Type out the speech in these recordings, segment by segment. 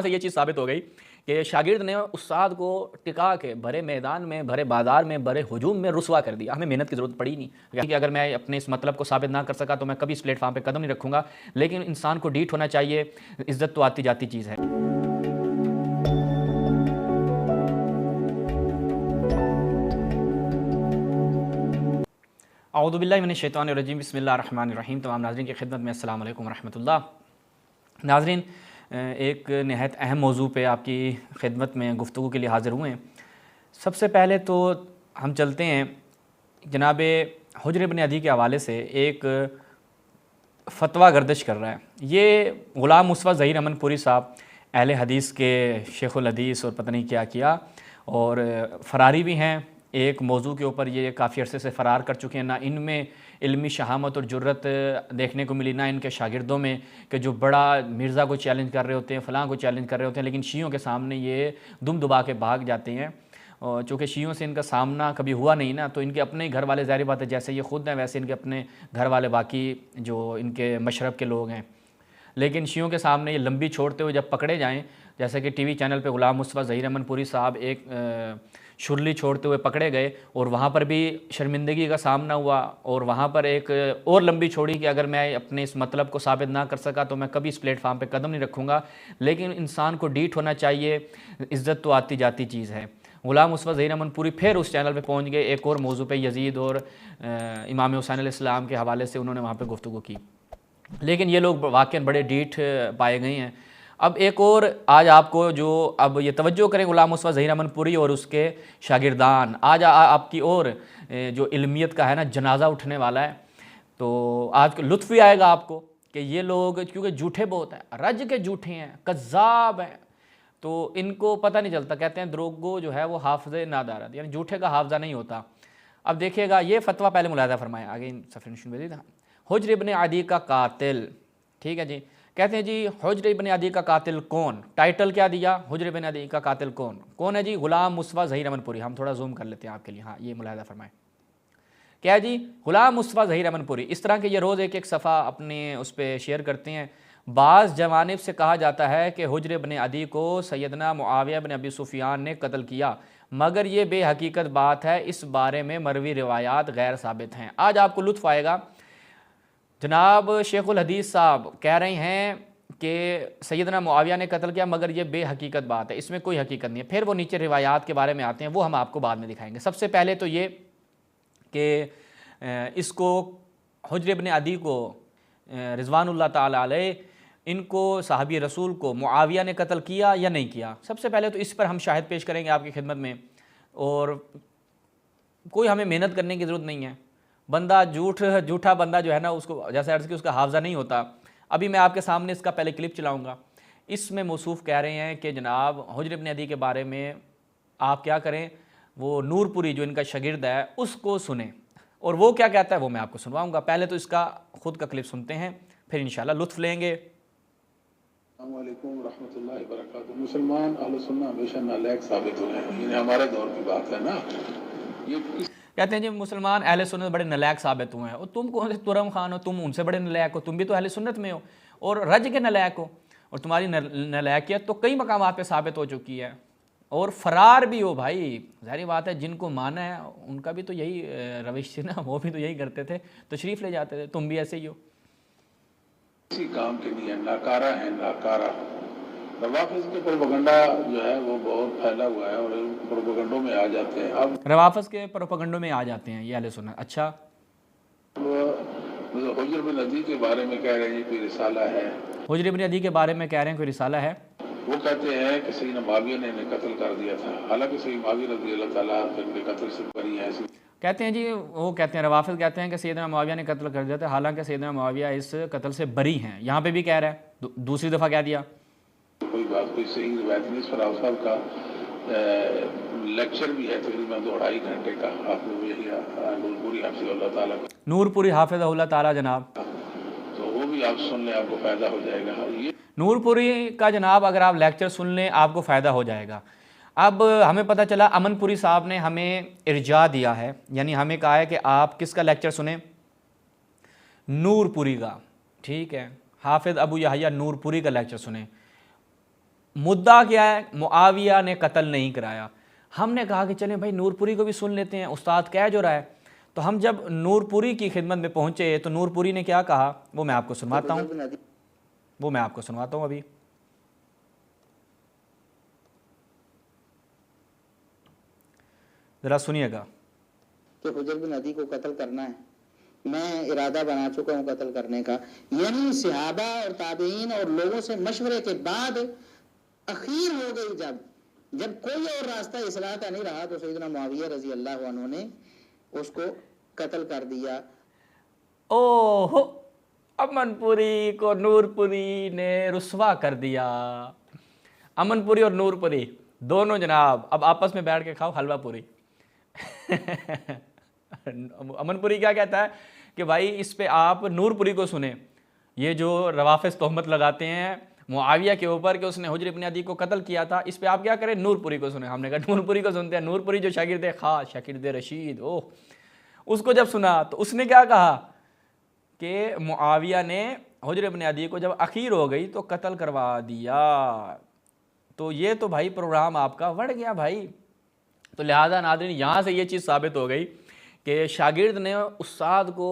سے یہ چیز ثابت ہو گئی کہ شاگرد نے استاد کو ٹکا کے بھرے میدان میں، بھرے بازار میں، بھرے ہجوم میں رسوا کر دیا. ہمیں محنت کی ضرورت پڑی نہیں کہ اگر میں اپنے اس مطلب کو ثابت نہ کر سکا تو میں کبھی اس پلیٹ فارم پہ قدم نہیں رکھوں گا. لیکن انسان کو ڈیٹ ہونا چاہیے. عزت تو آتی جاتی چیز ہے. اعوذ باللہ من الشیطان الرجیم. بسم اللہ الرحمن الرحیم. تمام ناظرین کی خدمت میں السلام علیکم ورحمۃ اللہ. ناظرین، ایک نہایت اہم موضوع پہ آپ کی خدمت میں گفتگو کے لیے حاضر ہوئے ہیں. سب سے پہلے تو ہم چلتے ہیں جناب حجر بن عدی کے حوالے سے. ایک فتویٰ گردش کر رہا ہے. یہ غلام مصطفیٰ ظہیر امن پوری صاحب اہل حدیث کے شیخ الحدیث اور پتہ نہیں کیا کیا، اور فراری بھی ہیں. ایک موضوع کے اوپر یہ کافی عرصے سے فرار کر چکے ہیں. نہ ان میں علمی شہامت اور جرت دیکھنے کو ملی، نہ ان کے شاگردوں میں، کہ جو بڑا مرزا کو چیلنج کر رہے ہوتے ہیں، فلاں کو چیلنج کر رہے ہوتے ہیں، لیکن شیعوں کے سامنے یہ دم دبا کے بھاگ جاتے ہیں. اور چونکہ شیعوں سے ان کا سامنا کبھی ہوا نہیں نا، تو ان کے اپنے گھر والے، ظاہر بات ہے جیسے یہ خود ہیں ویسے ان کے اپنے گھر والے باقی جو ان کے مشرب کے لوگ ہیں. لیکن شیعوں کے سامنے یہ لمبی چھوڑتے ہوئے جب پکڑے جائیں، جیسے کہ ٹی وی چینل پہ غلام مصطفیٰ ظہیر امن پوری صاحب ایک شرلی چھوڑتے ہوئے پکڑے گئے، اور وہاں پر بھی شرمندگی کا سامنا ہوا، اور وہاں پر ایک اور لمبی چھوڑی کہ اگر میں اپنے اس مطلب کو ثابت نہ کر سکا تو میں کبھی اس پلیٹ فارم پہ قدم نہیں رکھوں گا. لیکن انسان کو ڈیٹ ہونا چاہیے. عزت تو آتی جاتی چیز ہے. غلام مصطفیٰ ظہیر امن پوری پھر اس چینل پہ پہنچ گئے. ایک اور موضوع پہ یزید اور امام حسین علیہ السلام کے حوالے سے انہوں نے وہاں پہ گفتگو کی. لیکن یہ لوگ واقعاً بڑے ڈیٹ پائے گئے ہیں. اب ایک اور آج آپ کو جو اب یہ توجہ کریں غلام مصطفیٰ ظہیر امن پوری اور اس کے شاگردان، آج آپ کی اور جو علمیت کا ہے نا جنازہ اٹھنے والا ہے. تو آج لطف بھی آئے گا آپ کو کہ یہ لوگ کیونکہ جھوٹے بہت ہیں، رج کے جھوٹے ہیں، کذاب ہیں، تو ان کو پتہ نہیں چلتا. کہتے ہیں دروغگو جو ہے وہ حافظ نادارت، یعنی جھوٹے کا حافظہ نہیں ہوتا. اب دیکھیے گا یہ فتویٰ پہلے ملاحظہ فرمائیں. آگے صفحے نشین میں دیتا حجر بن عدی کا قاتل. ٹھیک ہے جی. کہتے ہیں جی حجر بن عدی کا قاتل کون؟ ٹائٹل کیا دیا؟ حجر بن عدی کا قاتل کون ہے جی؟ غلام مصطفیٰ ظہیر امن پوری. ہم تھوڑا زوم کر لیتے ہیں آپ کے لیے. ہاں یہ ملاحظہ فرمائیں. کیا جی؟ غلام مصطفیٰ ظہیر امن پوری. اس طرح کے یہ روز ایک ایک صفحہ اپنے اس پہ شیئر کرتے ہیں. بعض جوانب سے کہا جاتا ہے کہ حجر بن عدی کو سیدنا معاویہ بن ابی سفیان نے قتل کیا، مگر یہ بے حقیقت بات ہے. اس بارے میں مروی روایات غیر ثابت ہیں. آج آپ کو لطف آئے گا. جناب شیخ الحدیث صاحب کہہ رہے ہیں کہ سیدنا معاویہ نے قتل کیا مگر یہ بے حقیقت بات ہے، اس میں کوئی حقیقت نہیں ہے. پھر وہ نیچے روایات کے بارے میں آتے ہیں، وہ ہم آپ کو بعد میں دکھائیں گے. سب سے پہلے تو یہ کہ اس کو حجر بن عدی کو رضوان اللہ تعالی علیہ، ان کو صحابی رسول کو معاویہ نے قتل کیا یا نہیں کیا. سب سے پہلے تو اس پر ہم شاہد پیش کریں گے آپ کی خدمت میں، اور کوئی ہمیں محنت کرنے کی ضرورت نہیں ہے. بندہ جھوٹا بندہ جو ہے نا، اس کو جیسے عرض کی اس کا حافظہ نہیں ہوتا. ابھی میں آپ کے سامنے اس کا پہلے کلپ چلاؤں گا. اس میں موصوف کہہ رہے ہیں کہ جناب حجر بن عدی کے بارے میں آپ کیا کریں، وہ نور پوری جو ان کا شاگرد ہے اس کو سنیں، اور وہ کیا کہتا ہے وہ میں آپ کو سنواؤں گا. پہلے تو اس کا خود کا کلپ سنتے ہیں، پھر انشاءاللہ لطف لیں گے. السلام علیکم ورحمۃ اللہ وبرکاتہ. مسلمان اہل سنہ ہمیشہ نالائق ثابت ہوئے ہیں. یہ ہمارے دور کی بات ہے نا. یہ کہتے ہیں جی مسلمان اہل سنت بڑے نالائق ثابت ہوئے ہیں. اور تم کون سے ترم خان ہو؟ تم ان سے بڑے نالائق ہو. تم بھی تو اہل سنت میں ہو اور رج کے نالائق ہو، اور تمہاری نالائقیت تو کئی مقامات پہ ثابت ہو چکی ہے، اور فرار بھی ہو. بھائی ظاہری بات ہے جن کو مانا ہے ان کا بھی تو یہی روش تھی نا، وہ بھی تو یہی کرتے تھے، تشریف لے جاتے تھے. تم بھی ایسے ہی ہو. کسی کام کے لیے ناکارہ ہے، ناکارہ. روافظ کے پروپیگنڈا جو ہے وہ بہت پھیلا ہوا ہے، اور پروپیگنڈوں میں آ جاتے ہیں. اب روافظ کے پروپیگنڈوں میں آ جاتے ہیں یہ اہل سنت. اچھا، حجر بن عدی کے بارے میں کہہ رہے ہیں کوئی رسالہ ہے. حجر بن عدی کے بارے میں کہہ رہے ہیں کوئی رسالہ ہے. وہ کہتے ہیں کہ سیدنا معاویہ نے انہیں قتل کر دیا تھا، حالانکہ سیدنا معاویہ رضی اللہ تعالیٰ ان کے قتل سے بری ہیں. کہتے ہیں جی، وہ کہتے ہیں روافظ کہتے ہیں کہ سیدنا معاویہ نے قتل کر دیا تھا، حالانکہ سیدنا معاویہ اس قتل سے بری ہیں. یہاں پہ بھی کہہ رہا ہے، دوسری دفعہ کہہ دیا. کوئی بات کوئی صحیح روایت نہیں. اس پر آپ صاحب کا لیکچر بھی ہے تقریباً 2.5 گھنٹے کا. آپ لوگ یہی نور پوری حافظ اللہ تعالیٰ کا، نور پوری حافظ اللہ تعالیٰ جناب، تو وہ بھی آپ سن لیں، آپ کو فائدہ ہو جائے گا. یہ نور پوری کا جناب اگر آپ لیکچر سن لیں آپ کو فائدہ ہو جائے گا. اب ہمیں پتہ چلا امن پوری صاحب نے ہمیں ارجاع دیا ہے، یعنی ہمیں کہا ہے کہ آپ کس کا لیکچر سنیں؟ نور پوری کا. ٹھیک ہے، حافظ ابو یحییٰ نور پوری کا لیکچر سنیں. मुद्दा क्या है, मुआविया ने कत्ल नहीं कराया। हमने कहा कि चलें भाई नूरपुरी को भी सुन लेते हैं, उस्ताद कह जो रहा है। तो हम जब नूरपुरी की खिदमत में पहुँचे तो नूरपुरी ने क्या कहा वो मैं आपको सुनवाता हूँ अभी। ज़रा सुनिएगा। कि हुजर बिन अदी को कत्ल करना है, मैं इरादा बना चुका हूँ कत्ल करने का। यानी सहाबा और ताबईन और लोगों से मशवरे के बाद अखीर हो गई, जब कोई और रास्ता इस्लाह का नहीं रहा तो सैयदना मुआविया रजी अल्लाह अन्हु ने उसको कत्ल कर दिया। ओहो, अमनपुरी को नूरपुरी ने रुस्वा कर दिया। अमनपुरी और नूरपुरी दोनों जनाब अब आपस में बैठ के खाओ हलवा पूरी। अमनपुरी क्या कहता है कि भाई इस पे आप नूरपुरी को सुने, ये जो रवाफिज तोहमत लगाते हैं मुआविया के ऊपर कि उसने हुज्र इब्न अदी को कत्ल किया था, इस पे आप क्या करें, नूरपुरी को सुने। हमने कहा नूरपुरी को सुनते हैं। नूरपुरी जो शागिर्द खास, शागिर्द रशीद, ओह, उसको जब सुना तो उसने क्या कहा कि मुआविया ने हुज्र इब्न अदी को जब अखीर हो गई तो कत्ल करवा दिया। तो ये तो भाई प्रोग्राम आपका बढ़ गया भाई। तो लिहाजा नाज़रीन यहाँ से ये चीज़ साबित हो गई कि शागिर्द ने उस्ताद को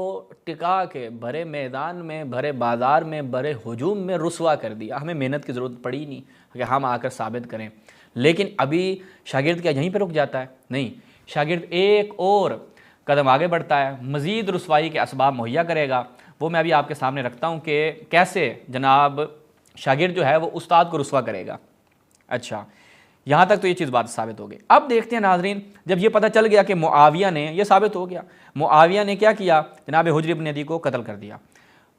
टिका के भरे मैदान में, भरे बाज़ार में, भरे हुजूम में रुस्वा कर दिया। हमें मेहनत की ज़रूरत पड़ी नहीं कि हम आकर साबित करें। लेकिन अभी शागिर्द क्या यहीं पर रुक जाता है? नहीं, शागिर्द एक और कदम आगे बढ़ता है, मज़ीद रुस्वाई के असबाब मुहैया करेगा। वो मैं अभी आपके सामने रखता हूँ कि कैसे जनाब शागिर्द जो है वो उस्ताद को रुस्वा करेगा। अच्छा, यहाँ तक तो ये चीज़ बात साबित हो गई। अब देखते हैं नाजरीन, जब ये पता चल गया कि मुआविया ने, ये साबित हो गया मुआविया ने क्या किया, जनाब हुज्र इब्न अदी को कत्ल कर दिया।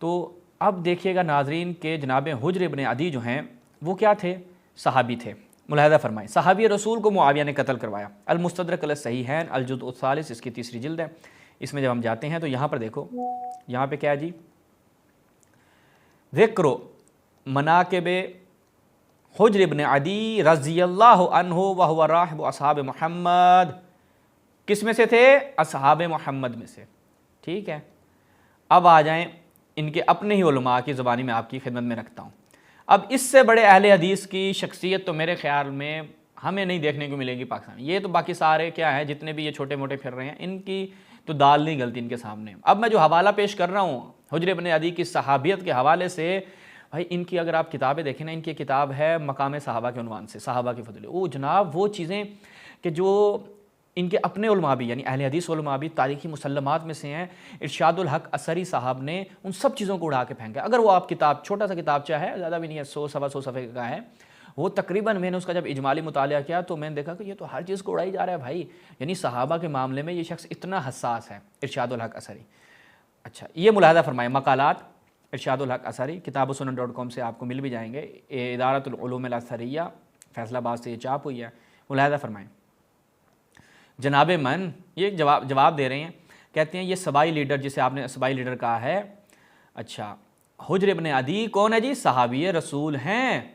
तो अब देखिएगा नाजरीन के जनाब हुज्र इब्न अदी जो हैं वो क्या थे, सहाबी थे। मुलाहिज़ा फरमाएं, सहाबी रसूल को मुआविया ने कत्ल करवाया। अल मुस्तदरक अल सहीहैन अल जुज़ अल-सालिस, इसकी तीसरी जिल्द है। इसमें जब हम जाते हैं तो यहाँ पर देखो, यहाँ पे क्या है जी, ज़िक्र मनाक़िब हुज्र इब्न अदी रज़ियल्लाहु अन्हु व हुवा राहिब असहाब मुहम्मद। किस में से थे? असहाब मुहम्मद में से। ठीक है, अब आ जाएं इनके अपने ही उलमा की ज़बानी में आपकी खिदमत में रखता हूँ। अब इससे बड़े अहले हदीस की शख्सियत तो मेरे ख्याल में हमें नहीं देखने को मिलेगी पाकिस्तान। ये तो बाकी सारे क्या है, जितने भी ये छोटे मोटे फिर रहे हैं, इनकी तो दाल नहीं गलती इनके सामने। अब मैं जो हवाला पेश कर रहा हूँ हुज्र इब्न अदी की सहाबियत के हवाले से, भाई इनकी अगर आप किताबें देखें ना, इनकी किताब है मकाम सहाबा के उन्वान से, सहाबा की फजल। ओ जनाब, वो चीज़ें कि जो इनके अपने उलमा भी, यानी अहले हदीस उलमा भी तारीख़ी मुसल्लमात में से हैं, इरशादुल हक असरी साहब ने उन सब चीज़ों को उड़ा के फेंका। अगर वो आप किताब, छोटा सा किताबचा है, ज़्यादा भी नहीं है, 100-125 सफ़े का है वो तकरीबन। मैंने उसका जब इजमाली मुतालिया किया तो मैंने देखा कि ये तो हर चीज़ को उड़ाई जा रहा है भाई। यानी सहाबा के मामले में ये शख्स इतना हसास है, इरशादुल हक असरी। अच्छा, ये मुलाहिज़ा फरमाएं, मकालात इरशादुल हक असरी किताब-सुनन.com से आपको मिल भी जाएंगे। इदारतुल उलूम अल-असरिया फैसलाबाद से ये चाप हुई है। मुलाहिज़ा फरमाएं, जनाब मन ये जवाब दे रहे हैं, कहते हैं ये सबाई लीडर, जिसे आपने सबाई लीडर कहा है, अच्छा हुज्र इब्न अदी कौन है जी? सहाबी रसूल हैं।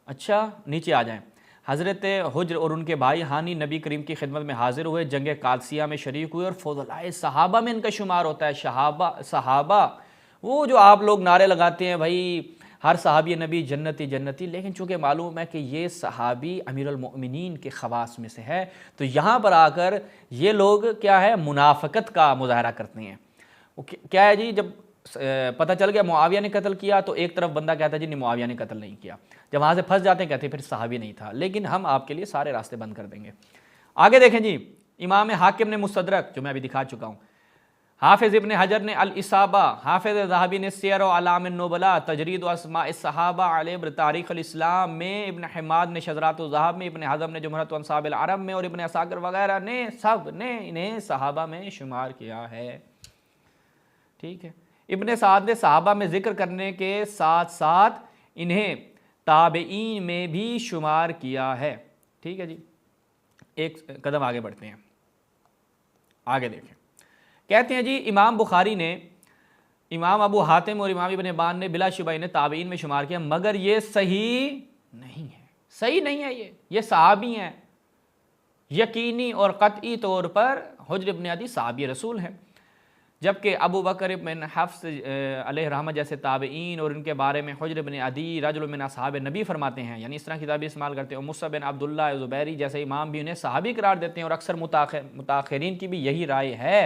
अच्छा, नीचे आ जाएं। हज़रत हुज्र और उनके भाई हानी नबी करीम की खिदमत में हाजिर हुए, जंग कादसिया में शरीक हुए और फौज़लाए सहाबा में इनका शुमार होता है। सहाबा वो जो आप लोग नारे लगाते हैं भाई हर सहाबी नबी जन्नती जन्नती, लेकिन चूँकि मालूम है कि ये सहाबी अमीरुल मोमिनीन के ख़वास में से है, तो यहाँ पर आकर ये लोग क्या है, मुनाफ़क़त का मुज़ाहरा करते हैं। वो क्या है जी, जब पता चल गया मुआविया ने कत्ल किया तो एक तरफ बंदा कहता है जी नहीं, मुआविया ने कत्ल नहीं किया। जब वहाँ से फंस जाते हैं कहते हैं फिर सहाबी नहीं था। लेकिन हम आपके लिए सारे रास्ते बंद कर देंगे। आगे देखें जी, इमाम हाकिम ने मुस्तदरक, जो मैं अभी दिखा चुका हूँ, हाफिज़ इब्न हजर ने अल इसाबा, हाफिज़ ज़हाबी ने सियर व अलाम नुबला, तजरीद व अस्मा सहाबा अलैहि तारीख़ अल इस्लाम में, इब्न हमाद ने शज़रात ज़हाब में, इब्न हज़म ने जुमरत व अंसाब अल अरब में और इब्न असाकिर वगैरह ने सब ने इन्हें सहाबा में शुमार किया है। ठीक है, इब्न साद ने सहाबा में ज़िक्र करने के साथ साथ इन्हें ताबईन में भी शुमार किया है। ठीक है जी, एक कदम आगे बढ़ते हैं, आगे देखें। कहते हैं जी, इमाम बुखारी ने, इमाम अबू हातिम और इमाम इब्न हिब्बान ने बिलाशुबा इन्हें ताबईन में शुमार किया, मगर ये सही नहीं है। सही नहीं है, ये सहाबी हैं, यकीनी और कतई तौर पर हुज्र इब्न अदी सहाबी रसूल हैं। जबकि अबू बकर बिन हफ्स अलैहि रहमत जैसे ताबईन और इनके बारे में हुज्र बिन अदी रजुल मिन असहाब नबी फरमाते हैं, यानी इस तरह किताबें इस्तेमाल करते हैं। और मुसा बिन अब्दुल्ला ज़ुबैरी जैसे इमाम भी उन्हें सहाबी करार देते हैं और अक्सर मुताखिरीन की भी यही राय है।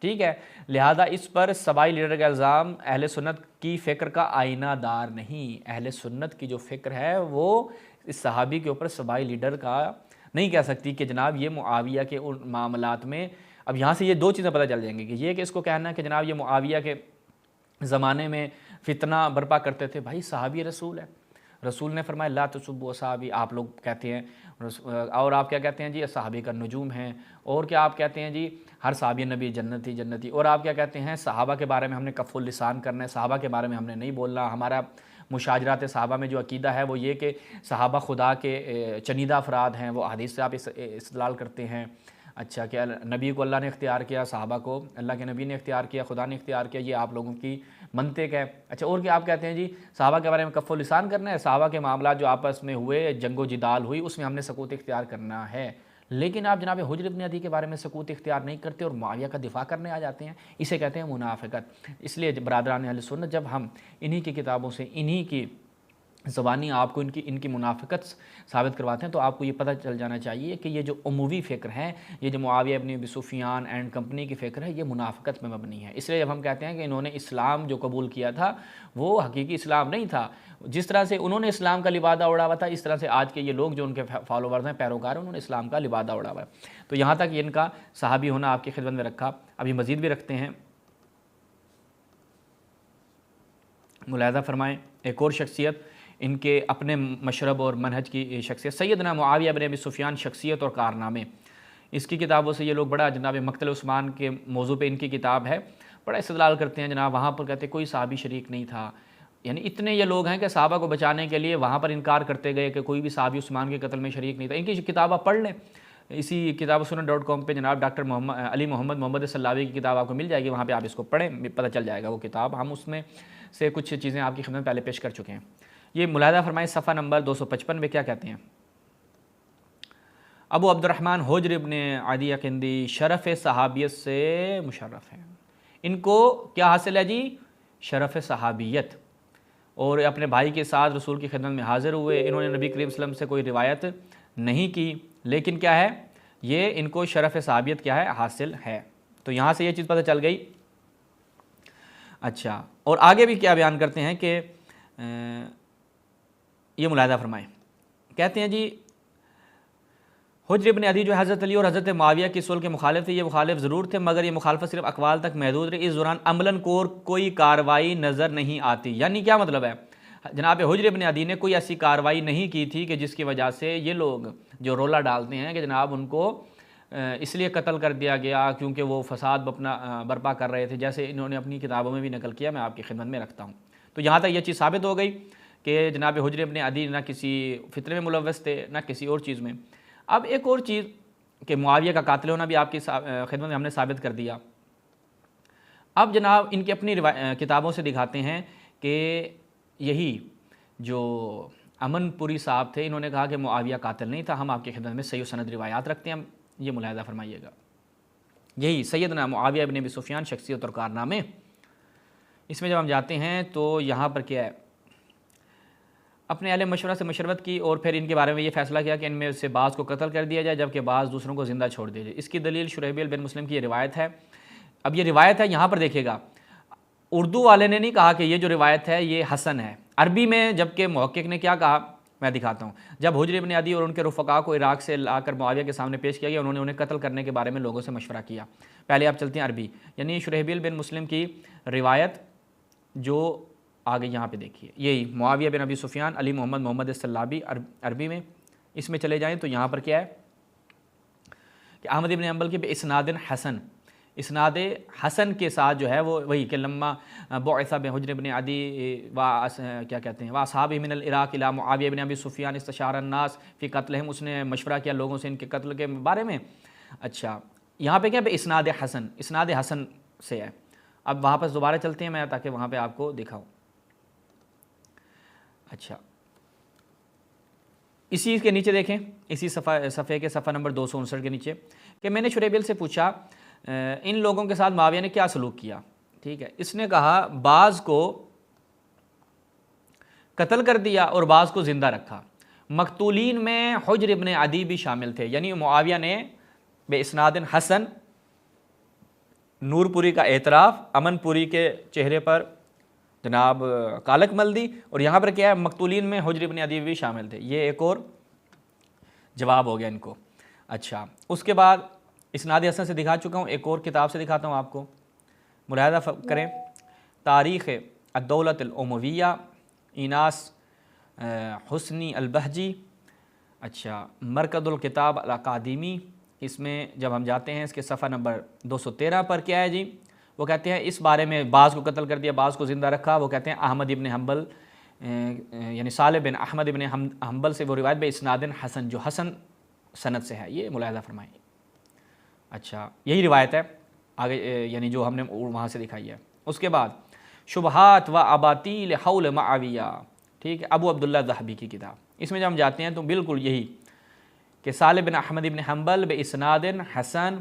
ठीक है, लिहाजा इस पर सबाई लीडर का इल्ज़ाम अहले सुन्नत की फ़िक्र का आईनादार नहीं। अहले सुन्नत की जो फ़िक्र है वो इस सहाबी के ऊपर सबाई लीडर का नहीं कह सकती कि जनाब ये मुआविया के उन मामलात में। अब यहाँ से ये दो चीज़ें पता चल जाएंगी कि ये कि इसको कहना है कि जनाब ये मुआविया के ज़माने में फितना बर्पा करते थे। भाई सहाबी रसूल है, रसूल ने फरमाया ला तसुब्बु असहाबी, आप लोग कहते हैं। और आप क्या कहते हैं जी, सहाबी का नजूम है। और क्या आप कहते हैं जी, हर सहाबी नबी जन्नती जन्नती। और आप क्या कहते हैं, सहाबा के बारे में हमने कफ़ुल लिसान करना है, सहाबा के बारे में हमने नहीं बोलना। हमारा मुशाजरात सहाबा में जो अकीदा है वो ये कि सहाबा खुदा के चनीदा अफराद हैं, वो हदीस से आप इस्तेदलाल करते हैं। अच्छा, क्या नबी को अल्लाह ने इख्तियार किया, सहाबा को अल्लाह के नबी ने इख्तियार किया, खुदा ने इख्तियार किया, ये आप लोगों की मंतिक है। अच्छा, और क्या आप कहते हैं जी, सहाबा के बारे में कफ़्फ़ो लिसान करना है, सहाबा के मामला जो आपस में हुए, जंगो जिदाल हुई, उसमें हमने सकूत इख्तियार करना है। लेकिन आप जनाब हुज्र इब्न अदी के बारे में सकूत इख्तियार नहीं करते और मुआविया का दिफ़ा करने आ जाते हैं, इसे कहते हैं मुनाफ़िक़त। इसलिए बरादरान अहले सुन्नत, जब हम इन्हीं की किताबों से, इन्हीं की ज़बानी आपको इनकी मुनाफ़िक़त साबित करवाते हैं, तो आपको ये पता चल जाना चाहिए कि ये जो उमवी फ़िक्र है, ये जो मुआविया इब्न अबी सुफ़ियान एंड कंपनी की फ़िक्र है, ये मुनाफ़िक़त में मबनी है। इसलिए जब हम कहते हैं कि इन्होंने इस्लाम जो कबूल किया था वो हकीकी इस्लाम नहीं था, जिस तरह से उन्होंने इस्लाम का लिबादा उड़ा हुआ था, इस तरह से आज के ये लोग जो उनके फॉलोवर्स हैं, पैरोकार हैं, उन्होंने इस्लाम का लिबादा उड़ा हुआ है। तो यहाँ तक इनका सहाबी होना आपकी खिदमत में रखा। अभी मज़ीद भी रखते हैं, मुलाहिज़ा फरमाएँ एक और शख्सियत इनके अपने मशरब और मनहज की शख्सियत, सैयदना मुआविया बिन अबी सुफ़ियान, शख्सियत और कारनामे। इसकी किताबों से ये लोग बड़ा, जनाब मक़तल उस्मान के मौजू पे इनकी किताब है, बड़ा इस्तेदलाल करते हैं जनाब। वहाँ पर कहते कोई सहाबी शरीक नहीं था, यानी इतने ये लोग हैं कि सहाबा को बचाने के लिए वहाँ पर इनकार करते गए कि कोई भी सहाबी उस्मान के कत्ल में शरीक नहीं था। इनकी किताब आप पढ़ लें, इसी किताब-सुन्नत.com पे जनाब डॉक्टर अली मोहम्मद सल्लावी की किताब आपको मिल जाएगी, वहाँ पे आप इसको पढ़ें, पता चल जाएगा वो किताब। हम उसमें से कुछ चीज़ें आपकी खिदमत में पहले पेश कर चुके हैं। ये मुलाहिज़ा फरमाएं सफ़ा नंबर 255 में क्या कहते हैं। अबू अब्दुर्रहमान हुज्र इब्न अदी अकिंदी शरफ़ सहाबियत से मुशर्रफ़ हैं। इनको क्या हासिल है जी, शरफ़ सहाबियत, और अपने भाई के साथ रसूल की खिदमत में हाज़िर हुए। इन्होंने नबी करीम सल्लल्लाहु अलैहि वसल्लम से कोई रिवायत नहीं की, लेकिन क्या है, ये इनको शरफ़ सहाबियत क्या है, हासिल है। तो यहाँ से ये चीज़ पता चल गई। अच्छा, और आगे भी क्या बयान करते हैं कि ये मुलाहिज़ा फरमाएं, कहते हैं जी हुज्र इब्न अदी जो हज़रत अली और हज़रत मुआविया की सुलह के मुखालिफ थे, ये मुखालिफ ज़रूर थे, मगर ये मुखालफत सिर्फ अक़वाल तक महदूद रही। इस दौरान अमलन कोई कार्रवाई नज़र नहीं आती। यानी क्या मतलब है, जनाब हुज्र इब्न अदी ने कोई ऐसी कार्रवाई नहीं की थी कि जिसकी वजह से ये लोग जो रोला डालते हैं कि जनाब उनको इसलिए कत्ल कर दिया गया क्योंकि वो फसाद बर्पा कर रहे थे, जैसे इन्होंने अपनी किताबों में भी नकल किया, मैं आपकी खिदमत में रखता हूँ। तो यहाँ तक ये चीज़ साबित हो गई कि जनाब हुज्र इब्न अदी ना किसी फितने में मुलव्वस थे, ना किसी और चीज़ में। अब एक और चीज़ कि मुआविया का कातिल होना भी आपकी खिदमत में हमने साबित कर दिया। अब जनाब इनकी अपनी किताबों से दिखाते हैं कि यही जो अमनपुरी साहब थे, इन्होंने कहा कि मुआविया कातिल नहीं था। हम आपकी खिदमत में सही सनद रिवायात रखते हैं, ये मुलाहिज़ा फरमाइएगा। यही सैयदना मुआविया इब्न अबी सुफ़ियान, शख्सियत और कारनामे। इसमें जब हम जाते हैं तो यहाँ पर क्या है, अपने अहले मशवरा से मशरवत की और फिर इनके बारे में ये फ़ैसला किया कि इनमें से बाज़ को कत्ल कर दिया जाए, जबकि बाज़ दूसरों को ज़िंदा छोड़ दिया जाए। इसकी दलील शुरैबिल बिन मुस्लिम की ये रिवायत है। अब ये रिवायत है, यहाँ पर देखिएगा, उर्दू वाले ने नहीं कहा कि ये जो रिवायत है ये हसन है, अरबी में, जबकि मुहक्किक ने क्या कहा, मैं दिखाता हूँ। जब हुज्र इब्न अदी और उनके रुफ़क़ा को इराक़ से लाकर मुआविया के सामने पेश किया गया, उन्होंने उन्हें कत्ल करने के बारे में लोगों से मशवरा किया। पहले आप चलते हैं अरबी, यानी शुरैबिल बिन मुस्लिम की रिवायत जो आगे यहाँ पे देखिए, यही मुआविया बिन अबी सुफ़ियान अली मोहम्मद सल्लाबी, अरबी में इसमें चले जाएँ तो यहाँ पर क्या है कि अहमद इब्न हंबल के इस्नादिन हसन, इस्नाद हसन के साथ जो है वो वही कि लम्मा बुअसा बिन हुज्र इब्न अदी क्या कहते हैं, व असहाबी मिनल इराक़ इला मुआविया बिन अबी सुफ़ियान इस्तशारा अन्नास फ़ी क़त्लिहिम, उसने मशवरा किया लोगों से इनके कत्ल के बारे में। अच्छा, यहाँ पे क्या है, इस्नाद हसन से है। अब वापस दोबारा चलते हैं मैं, ताकि वहाँ पर आपको दिखाऊँ। अच्छा, इसी के नीचे देखें, इसी सफ़े के सफ़ा नंबर 259 के नीचे कि मैंने शुरैबिल से पूछा ان لوگوں کے ساتھ معاویہ نے کیا سلوک کیا، ٹھیک ہے، اس نے کہا بعض کو قتل کر دیا اور بعض کو زندہ رکھا۔ مقتولین میں حجر ابن عدی بھی شامل تھے، یعنی معاویہ نے بے اسناد حسن نور پوری کا اعتراف، امن پوری کے چہرے پر جناب کالک مل دی، اور یہاں پر کیا ہے مقتولین میں حجر ابن عدی بھی شامل تھے۔ یہ ایک اور جواب ہو گیا ان کو۔ اچھا، اس کے بعد اسناد حسن سے دکھا چکا ہوں، ایک اور کتاب سے دکھاتا ہوں آپ کو، ملاحظہ کریں، تاریخ الدولت الامویہ، ایناس حسنی البہجی، اچھا مرکز الکتاب الاکادمی، اس میں جب ہم جاتے ہیں اس کے صفحہ نمبر 213 پر کیا ہے جی، وہ کہتے ہیں اس بارے میں بعض کو قتل کر دیا بعض کو زندہ رکھا، وہ کہتے ہیں احمد ابن حنبل یعنی صالح بن احمد ابن حنبل سے وہ روایت بے اسناد حسن، جو حسن سند سے ہے، یہ ملاحظہ فرمائیں۔ اچھا، یہی روایت ہے آگے، یعنی جو ہم نے وہاں سے دکھائی ہے۔ اس کے بعد شبہات و اباطیل حول معاویہ، ٹھیک ہے، ابو عبداللہ ذہبی کی کتاب، اس میں جب ہم جاتے ہیں تو بالکل یہی کہ صالح بن احمد ابن حنبل بے اسناد حسن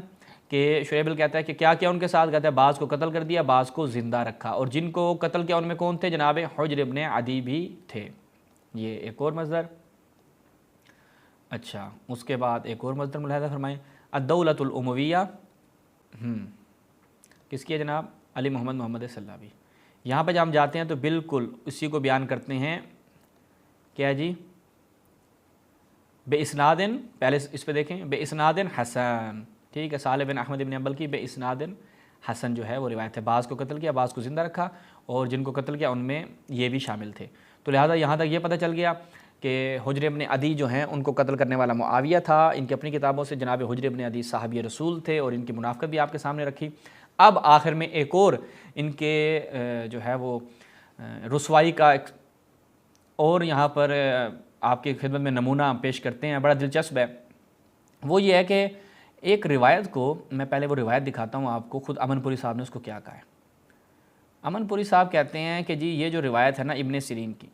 کہ شعیب کہتا ہے کہ کیا کیا ان کے ساتھ، کہتا ہے بعض کو قتل کر دیا بعض کو زندہ رکھا، اور جن کو قتل کیا ان میں کون تھے، جناب حجر ابن عدی بھی تھے۔ یہ ایک اور مصدر۔ اچھا، اس کے بعد ایک اور مصدر ملاحظہ فرمائیں، الدولت الامویہ، کس کی ہے جناب، علی محمد محمد سلابی۔ یہاں پہ جب ہم جاتے ہیں تو بالکل اسی کو بیان کرتے ہیں، کیا جی، بے اسناد، پہلے اس پہ دیکھیں، بے اسناد حسن، ٹھیک ہے، صالح بن احمد ابن حنبل کی بے اسناد حسن جو ہے وہ روایت ہے، بعض کو قتل کیا بعض کو زندہ رکھا، اور جن کو قتل کیا ان میں یہ بھی شامل تھے۔ تو لہٰذا یہاں تک یہ پتہ چل گیا کہ حجر ابن عدی جو ہیں ان کو قتل کرنے والا معاویہ تھا۔ ان کی اپنی کتابوں سے جناب حجر ابن عدی صحابی رسول تھے، اور ان کی منافقت بھی آپ کے سامنے رکھی۔ اب آخر میں ایک اور ان کے جو ہے وہ رسوائی کا اور یہاں پر آپ کی خدمت میں نمونہ پیش کرتے ہیں، بڑا دلچسپ ہے۔ وہ یہ ہے کہ ایک روایت کو میں پہلے وہ روایت دکھاتا ہوں آپ کو، خود امن پوری صاحب نے اس کو کیا کہا ہے۔ امن پوری صاحب کہتے ہیں کہ جی یہ جو روایت ہے نا ابن سیرین کی،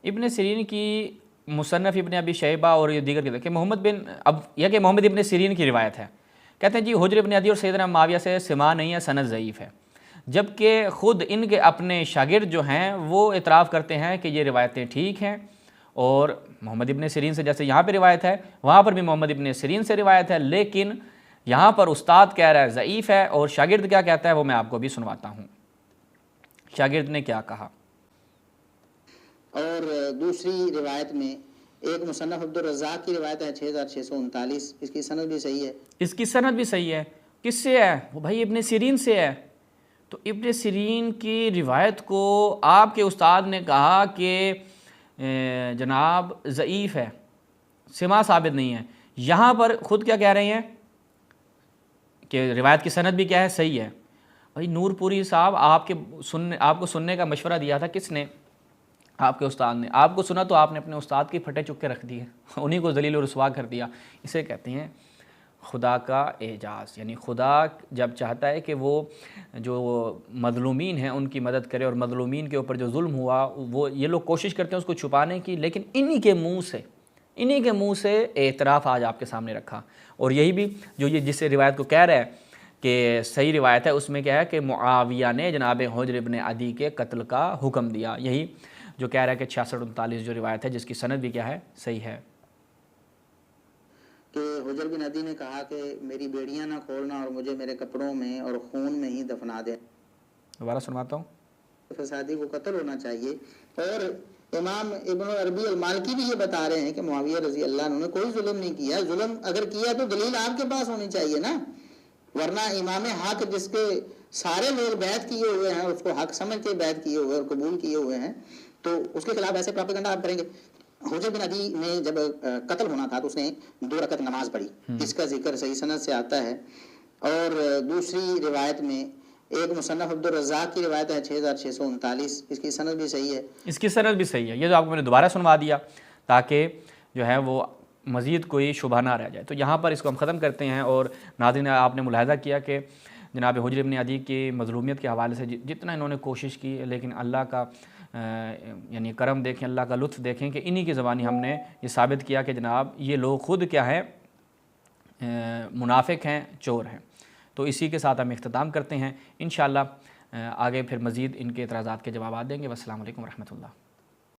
ابن سیرین کی مصنف ابن ابی شیبہ اور یہ دیگر کتاب کہ محمد ابن سیرین کی روایت ہے، کہتے ہیں جی حجر ابن عدی اور سیدنا معاویہ سے سما نہیں ہے، سند ضعیف ہے، جبکہ خود ان کے اپنے شاگرد جو ہیں وہ اعتراف کرتے ہیں کہ یہ روایتیں ٹھیک ہیں، اور محمد ابن سیرین سے جیسے یہاں پہ روایت ہے وہاں پر بھی محمد ابن سیرین سے روایت ہے، لیکن یہاں پر استاد کہہ رہا ہے ضعیف ہے، اور شاگرد کیا کہتا ہے وہ میں آپ کو بھی سنواتا ہوں۔ شاگرد نے کیا کہا، اور دوسری روایت میں ایک مصنف عبدالرزاق کی روایت ہے 6639، اس کی سند بھی صحیح ہے۔ اس کی سند بھی صحیح ہے، کس سے ہے وہ بھائی، ابن سیرین سے ہے۔ تو ابن سیرین کی روایت کو آپ کے استاد نے کہا کہ جناب ضعیف ہے، سما ثابت نہیں ہے، یہاں پر خود کیا کہہ رہے ہیں کہ روایت کی سند بھی کیا ہے، صحیح ہے۔ بھائی نور پوری صاحب آپ کو سننے کا مشورہ دیا تھا کس نے، آپ کے استاد نے، آپ کو سنا تو آپ نے اپنے استاد کی پھٹے چک کے رکھ دیے، انہی کو ذلیل و رسوا کر دیا۔ اسے کہتے ہیں خدا کا اعجاز، یعنی خدا جب چاہتا ہے کہ وہ جو مظلومین ہیں ان کی مدد کرے، اور مظلومین کے اوپر جو ظلم ہوا وہ یہ لوگ کوشش کرتے ہیں اس کو چھپانے کی، لیکن انہی کے منہ سے اعتراف آج آپ کے سامنے رکھا۔ اور یہی بھی جو یہ جس روایت کو کہہ رہا ہے کہ صحیح روایت ہے، اس میں کیا ہے کہ معاویہ نے جناب حجر ابن عدی کے قتل کا حکم دیا، یہی جو کہہ رہا ہے کہ 6639 جو روایت ہے جس کی سند بھی کیا ہے، صحیح ہے۔ کہ حجر بن عدی نے کہا کہ میری بیڑیاں نہ کھولنا اور مجھے میرے کپڑوں میں اور خون میں ہی دفنا دے۔ دوبارہ سنواتا ہوں، فسادی کو قتل ہونا چاہیے۔ اور امام ابن عربی المالکی بھی یہ بتا رہے ہیں کہ معاویہ رضی اللہ عنہ نے کوئی ظلم نہیں کیا، ظلم اگر کیا تو دلیل آپ کے پاس ہونی چاہیے نا، ورنہ امام حق جس کے سارے لوگ بیعت کیے ہوئے ہیں، اس کو حق سمجھ کے بیعت کیے ہوئے اور قبول کیے ہوئے ہیں، تو اس کے خلاف ایسے پراپیگنڈا آپ کریں گے۔ حجر بن عدی نے جب قتل ہونا تھا تو اس نے 2 رکعت نماز پڑھی، اس کا ذکر صحیح سند سے آتا ہے۔ اور دوسری روایت میں ایک مصنف عبدالرزاق کی روایت ہے 6639، اس کی سند بھی صحیح ہے۔ اس کی سند بھی صحیح ہے، یہ جو آپ کو میں نے دوبارہ سنوا دیا تاکہ جو ہے وہ مزید کوئی شبہ نہ رہ جائے۔ تو یہاں پر اس کو ہم ختم کرتے ہیں، اور ناظرین آپ نے ملاحظہ کیا کہ جناب حجر ابن عدی کی مظلومیت کے حوالے سے جتنا انہوں نے کوشش کی، لیکن اللہ کا यानी करम देखें, अल्लाह का लुत्फ़ देखें कि इन्हीं की ज़बानी हमने ये साबित किया कि जनाब ये लोग ख़ुद क्या है, मुनाफिक हैं, चोर हैं। तो इसी के साथ हम इख्तिताम करते हैं। इंशाअल्लाह आगे फिर मज़ीद इनके एतराज़ात के जवाब देंगे। वस्सलामु अलैकुम रहमतुल्लाह।